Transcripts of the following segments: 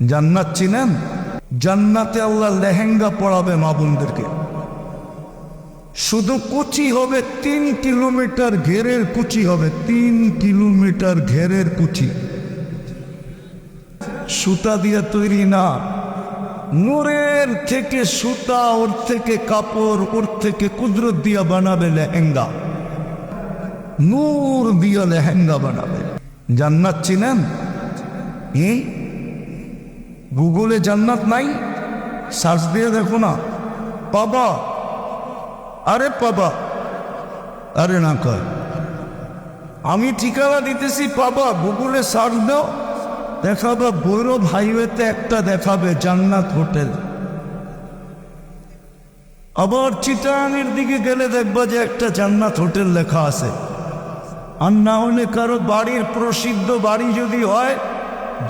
জান্নাত চিনেন? জান্নাতে আল্লাহ লেহেঙ্গা পরাবে মা বোনদেরকে। শুধু কুচি হবে 3 কিলোমিটার ঘেরের কুচি হবে, 3 কিলোমিটার ঘেরের কুচি। সুতা দিয়ে তৈরি না, নূরের থেকে সুতা, ওর থেকে কাপড়, ওর থেকে কুদরত দিয়া বানাবে লেহেঙ্গা। নূর দিয়া লেহেঙ্গা বানাবে। জান্নাত চিনেন? গুগলে জান্নাত নাই? সার্চ দিয়ে দেখো না, পাবা। আরে পাবা, আরে না কয় আমি ঠিকানা দিতেছি, পাবা। গুগলে সার্চ দাও, দেখাবে ভৈরব হাইওয়েতে একটা দেখাবে জান্নাত হোটেল। আবার চিটাগাংয়ের দিকে গেলে দেখবা যে একটা জান্নাত হোটেল লেখা আছে। আর না হলে কারো বাড়ির প্রসিদ্ধ বাড়ি যদি হয়,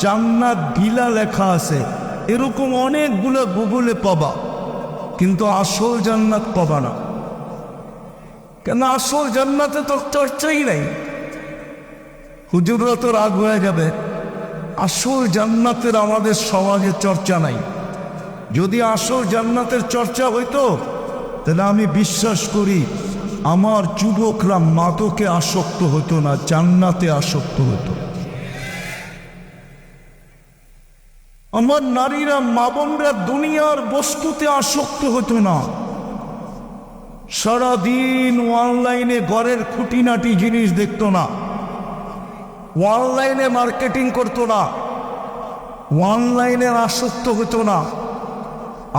জান্নাত ভিলা লেখা আছে। এরকম অনেকগুলো গুগলে পাবা, কিন্তু আসল জান্নাত পাবা না। কেন? আসল জান্নাতে তো চর্চাই নাই। হুজুররা তো রাগ হয়ে যাবে, আসল জান্নাতের আমাদের সমাজে চর্চা নাই। যদি আসল জান্নাতের চর্চা হইতো, তাহলে আমি বিশ্বাস করি আমার যুবকরা মাদকে আসক্ত হতো না, জান্নাতে আসক্ত হতো। আমার নারীরা, মা বোনরা দুনিয়ার বস্তুতে আসক্ত হতো না। সারাদিন অনলাইনে ঘরের খুঁটিনাটি জিনিস দেখতো না, অনলাইনে মার্কেটিং করতো না, অনলাইনে আসক্ত হতো না।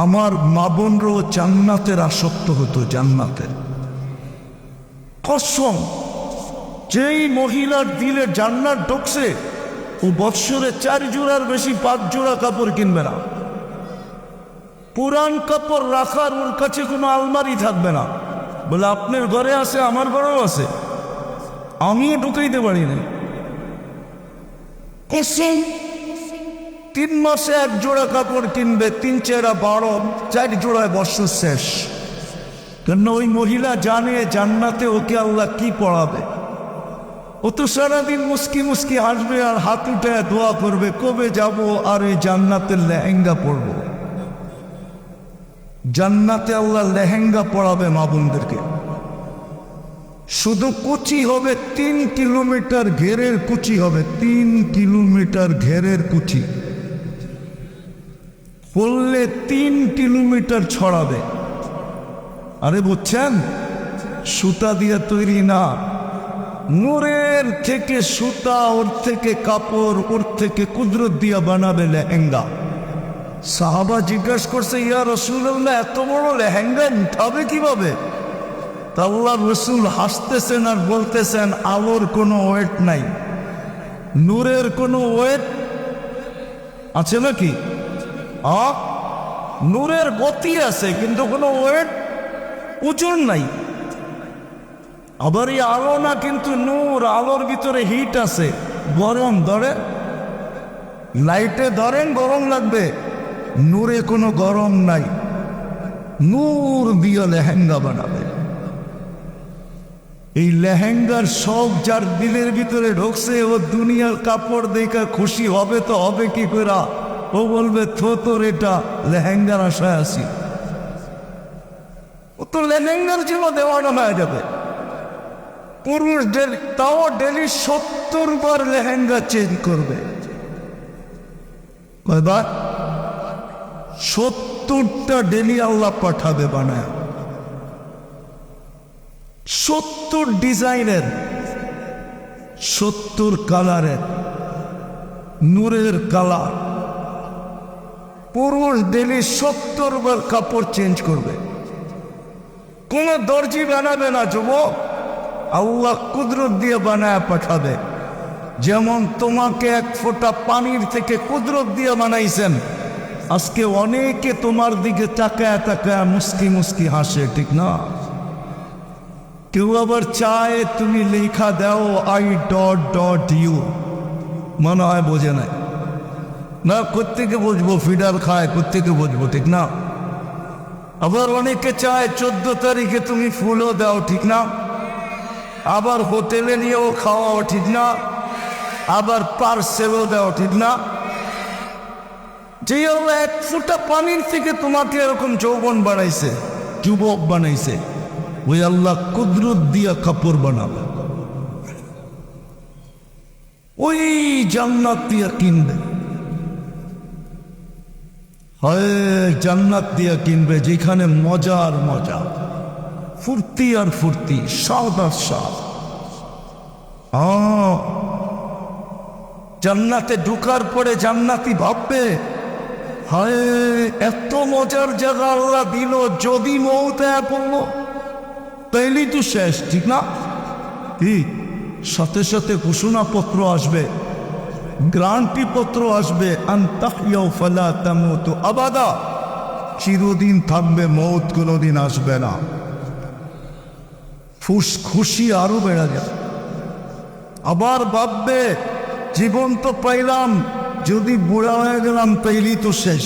আমার মা বোনরাও জান্নাতের আসক্ত হতো, জান্নাতের কসম। যেই মহিলার দিলে জান্নাত ঢুকছে, ও বৎসরে 4 জোড়ার বেশি 5 জোড়া কাপড় কিনবে না। পুরান কাপড় রাখার ওর কাছে কোনো আলমারি থাকবে না। বলে আপনার ঘরে আছে, আমার ঘরেও আছে, আমিও ঢুকাইতে পারি না। 3 মাসে 1 জোড়া কাপড় কিনবে, 3 4 12, 4 জোড়ায় বৎসর শেষ। কেন? ওই মহিলা জানে জান্নাতে ওকে আল্লাহ কি পড়াবে। ও তো সারাদিন মুস্কি মুস্কি হাসবে আর হাত উঠে দোয়া করবে, কবে যাব আর ওই জান্নাতের লেহেঙ্গা পরব। জান্নাতে আল্লাহ লেহেঙ্গা পরাবে মা বোনদেরকে। শুধু কুচি হবে 3 কিলোমিটার ঘেরের কুচি হবে, 3 কিলোমিটার ঘেরের কুচি পড়লে 3 কিলোমিটার ছড়াবে। আরে বুঝছেন? সুতা দিয়ে তৈরি না, নূরের থেকে সুতা, ওর থেকে কাপড়, ওর থেকে কুদরত দিয়া বানাবে লেহেঙ্গা। সাহাবা জিজ্ঞাসা করছে, ইয়া রাসূলুল্লাহ, এত বড় লেহেঙ্গা উঠাবে কিভাবে? তা আল্লাহ রসুল হাসতেছেন আর বলতেছেন, আলোর কোনো ওয়েট নাই, নূরের কোনো ওয়েট আছে নাকি? নূরের গতি আছে, কিন্তু কোনো ওয়েট, ওজন নাই। আবার এই আলো না, কিন্তু নূর, আলোর ভিতরে হিট আছে, গরম ধরে। লাইটে ধরেন গরম লাগবে, নূরে কোনো গরম নাই। নূর দিয়ে লেহেঙ্গা বানাবে। এই লেহেঙ্গার সব যার দিলের ভিতরে ঢুকছে, ও দুনিয়ার কাপড় দেখা খুশি হবে তো হবে কি করে? ও বলবে তোর এটা লেহেঙ্গার আশায় আছি। ও তো লেহেঙ্গার জন্য দেওয়ানো হয়ে যাবে। পুরুষ তাও ডেলি 70 বার লেহেঙ্গা চেঞ্জ করবে। কয়বার? 70টা ডেলি আল্লাহ পাঠাবে বানায়। 70 ডিজাইনের, 70 কালারের, নূরের কালার। পুরুষ ডেলি 70 বার কাপড় চেঞ্জ করবে। কোন দর্জি বানাবে না যুবক, আল্লাহ কুদরত দিয়ে বানায় পাঠাবে। যেমন তোমাকে 1 ফোঁটা পানির থেকে কুদরত দিয়ে বানাইছেন, আজকে অনেকে তোমার দিকে তাকায় তাকায় মুস্কি মুস্কি হাসে, ঠিক না? কেউ আবার চায় তুমি লেখা দাও I.U, মনে হয় বোঝে নাই না, কোত্থেকে বুঝবো? ফিডার খায়, কোত্থেকে বুঝবো, ঠিক না? আবার অনেকে চায় 14 তারিখে তুমি ফুলও দাও, ঠিক না? আবার হোটেলে নিয়েও খাওয়াও, ঠিক না? আবার পার্সেলও দাও, ঠিক না? যে আল্লাহ এক ফোঁটা পানির থেকে তোমাকে এরকম যৌবন বানাইছে, যুবক বানাইছে, ওই আল্লাহ কুদরত দিয়া কাপড় বানাবে, ওই জান্নাত দিয়া কিনবে। হয় জান্নাত দিয়া কিনবে যেখানে মজা আর মজা, ফুর্তি আর ফুর্তি, স্বাদ আর স্বাদ। জান্নাতে ঢুকার পরে জান্নাতি ভাববে, হায় এত মজার জায়গা আল্লাহ দিল, যদি মৌত পড়লো তাইলেই তো শেষ, ঠিক না? ঠিক সাথে সাথে ঘোষণাপত্র আসবে, গ্রান্টি পত্র আসবে, আনতাহইয়াউ ফালা তামুতু আবাদা, চিরদিন থাকবে, মৌত কোনোদিন আসবে না। খুশি আরো বেড়ে যায়। আবার ভাববে, জীবন তো পাইলাম, যদি বুড়া হয়ে গেলাম তাইলেই তো শেষ।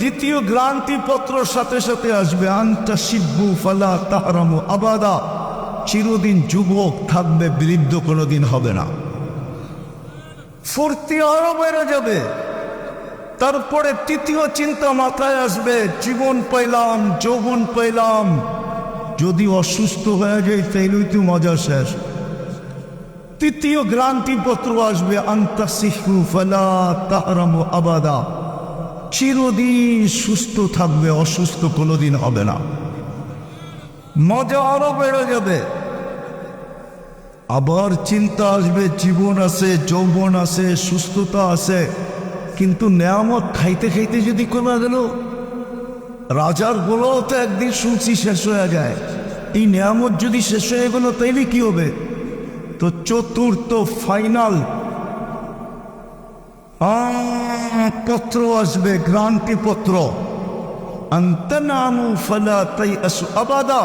দ্বিতীয় গ্রান্টি পত্র সাথে সাথে আসবে, আনতা শিব্বু ফালা তাহরামু আবাদা, চিরদিন যুবক থাকবে, বৃদ্ধ কোনোদিন হবে না। ফুর্তি আরো বেড়ে যাবে। তারপরে তৃতীয় চিন্তা মাথায় আসবে, জীবন পাইলাম, যৌবন পাইলাম, যদি অসুস্থ হয়ে যায় তাইলেই তো মজা শেষ। তৃতীয় গ্রান্টি পত্র আসবে, আনতা সিহু ফালা তাহরামু আবাদা, চিরদিন সুস্থ থাকবে, অসুস্থ কোনোদিন হবে না। মজা আরো বেড়ে যাবে। আবার চিন্তা আসবে, জীবন আছে, যৌবন আছে, সুস্থতা আছে, কিন্তু নেয়ামত খাইতে খাইতে যদি কমে গেল, রাজার গোলাও তো একদিন শুনছি শেষ হয়ে যায়, এই নেয়ামত যদি শেষ হয়ে গেল তাইলে কি হবে? তো চতুর্থ ফাইনাল পত্র আসবে, গ্রান্টি পত্র, আনতানামু ফালা তাইআসু আবাদা,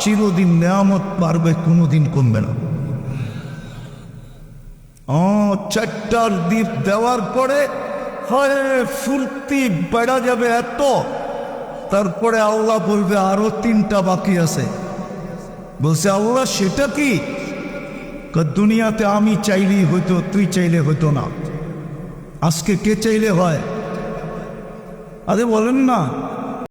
চিরদিন নেয়ামত পারবে, কোনোদিন কমবে না। চারটার দ্বীপ দেওয়ার পরে হয় ফুর্তি বেড়া যাবে এত, তারপরে আল্লাহ বলবে আরো তিনটা বাকি আছে। বলছে আল্লাহ সেটা কি? দুনিয়াতে আমি চাইলেই হইতো, তুই চাইলে হইতো না, আজকে কে চাইলে হয়? আরে বলেন না।